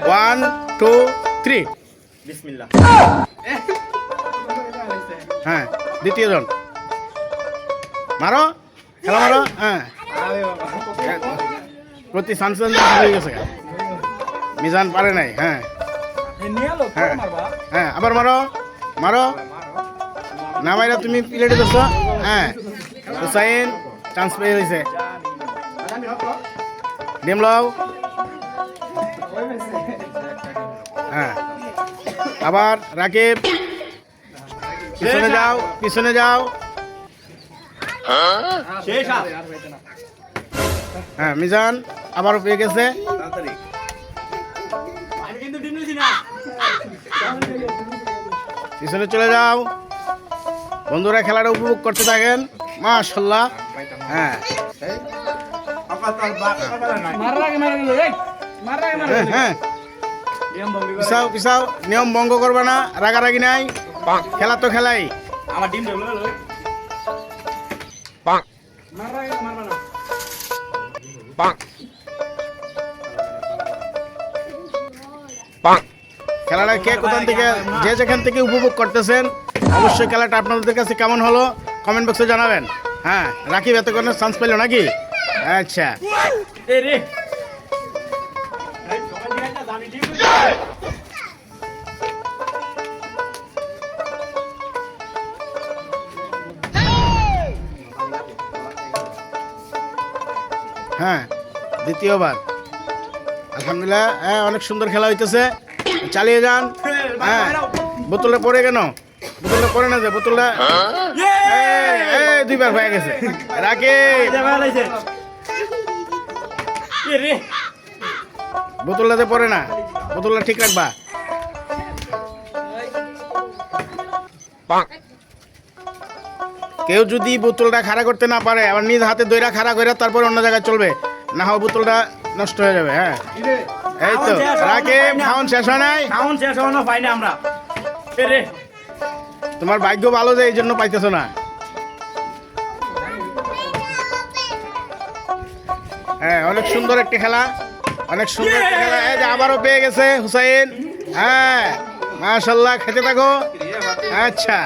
1 2 3 বিসমিল্লাহ। হ্যাঁ দ্বিতীয় জন মারো খেলা মারো হ্যাঁ প্রতি সানসেন হয়ে গেছে মিজান পারে নাই হ্যাঁ হ্যাঁ হ্যাঁ আবার মারো মারো না ভাইরা তুমি প্লেটে ধরছো হ্যাঁ হুসাইন চান্স পেয়ে গেছে ডিম লও হ্যাঁ আবার রাকিব পিছনে যাও পিছনে যাও শেষ আর হ্যাঁ মিজান আবারও পেয়ে গেছে আমি কিন্তু ডিম নিছি না। পিছনে চলে যাও বন্ধুরা খেলাটা উপভোগ করতে থাকেন মাশাআল্লাহ হ্যাঁ হ্যাঁ হ্যাঁ পিছাও পিছাও নিয়ম ভঙ্গ করবে না রাগারাগি নাই খেলা তো খেলাই আমার ডিম দেবো খেলাটা কে কোথান থেকে যে যেখান থেকে উপভোগ করতেছেন অবশ্যই খেলাটা আপনাদের কাছে কেমন হলো কমেন্ট বক্সে জানাবেন হ্যাঁ রাকিব এতক্ষণ চান্স পেল নাকি আচ্ছা এ রে হ্যাঁ দ্বিতীয়বার আলহামদুলিল্লাহ হ্যাঁ অনেক সুন্দর খেলা হইতেছে চালিয়ে যান হ্যাঁ বোতলটা পড়ে কেন বোতলটা পড়ে না যে বোতলটা এই দুইবার হয়ে গেছে রাকিব এ রে বোতলটাতে পড়ে না বোতলটা ঠিক রাখবা কেউ যদি বোতলটা খাড়া করতে না পারে আবার নিজ হাতে দইরা খাড়া করে তারপর অন্য জায়গায় চলবে না হয় বোতলটা নষ্ট হয়ে যাবে হ্যাঁ এই তো রাকিব খাওন শেষ হয় নাই খাউন শেষ হওয়ানো পাই না আমরা। এ রে তোমার ভাগ্য ভালো যে এই জন্য পাইতেছো না হ্যাঁ অনেক সুন্দর একটি খেলা অনেক সুন্দর একটি খেলা এই যে আবারও পেয়ে গেছে হুসাইন হ্যাঁ মাশাআল্লাহ খেতে থাকো আচ্ছা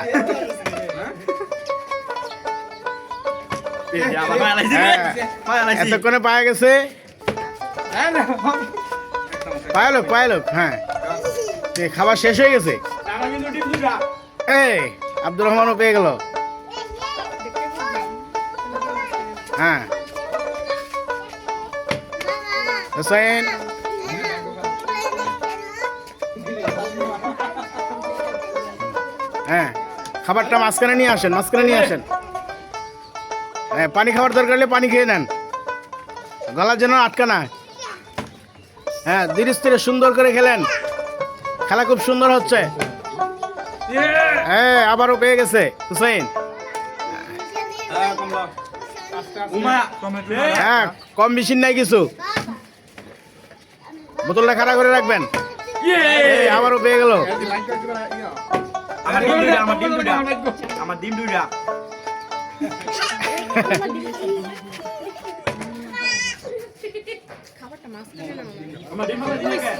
এই যে আমার ভাই আলাইছে রে ভাই আলাইছে এতক্ষণে পাওয়া গেছে পায়লোক হ্যাঁ খাবার শেষ হয়ে গেছে আমার কিন্তু ডিম দুইটা এই আব্দুর রহমানও পেয়ে গেল হ্যাঁ হুসাইন হ্যাঁ খাবারটা মাঝখানে নিয়ে আসেন মাঝখানে নিয়ে আসেন হ্যাঁ পানি খাবার দরকার হলে পানি খেয়ে নেন গলার জন্য আটকা না হ্যাঁ ধীরে স্থিরে সুন্দর করে খেলেন খেলা খুব সুন্দর হচ্ছে হ্যাঁ আবারও পেয়ে গেছে হুসাইন হ্যাঁ কম বেশি নাই কিছু বোতলটা খাড়া করে রাখবেন এই, আবারও পেয়ে গেল আমার ডিম দুইটা আমার ডিম দুইটা আমার ডিম দুইটা আমার ডিম আমার ডিম কে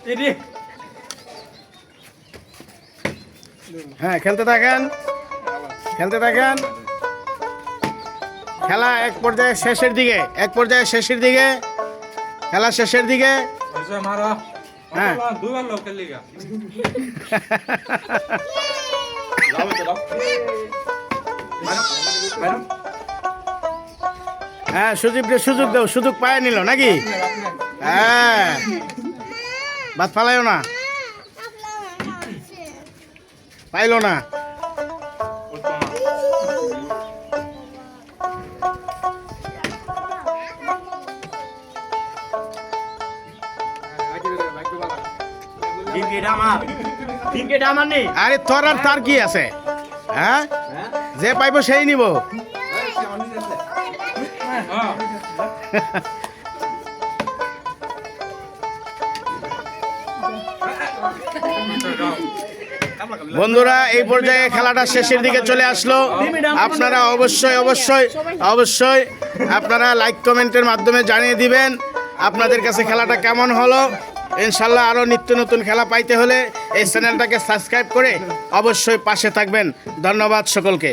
এ রে হ্যাঁ খেলতে থাকেন খেলতে থাকেন খেলা এক পর্যায়ে শেষের দিকে খেলা শেষের দিকে হ্যাঁ হ্যাঁ সুযোগ দাও সুযোগ পায় নিল নাকি হ্যাঁ ভাত ফালাইও না পাইলো না ডিম কেটা আমার নেই আরে তোর আর তার কি আছে হ্যাঁ যে পাইবো সেই নিব বন্ধুরা এই পর্যায়ে খেলাটা শেষের দিকে চলে আসলো। আপনারা অবশ্যই অবশ্যই অবশ্যই আপনারা লাইক কমেন্টের মাধ্যমে জানিয়ে দিবেন আপনাদের কাছে খেলাটা কেমন হলো। ইনশাল্লাহ আরও নিত্য নতুন খেলা পাইতে হলে এই চ্যানেলটাকে সাবস্ক্রাইব করে অবশ্যই পাশে থাকবেন। ধন্যবাদ সকলকে।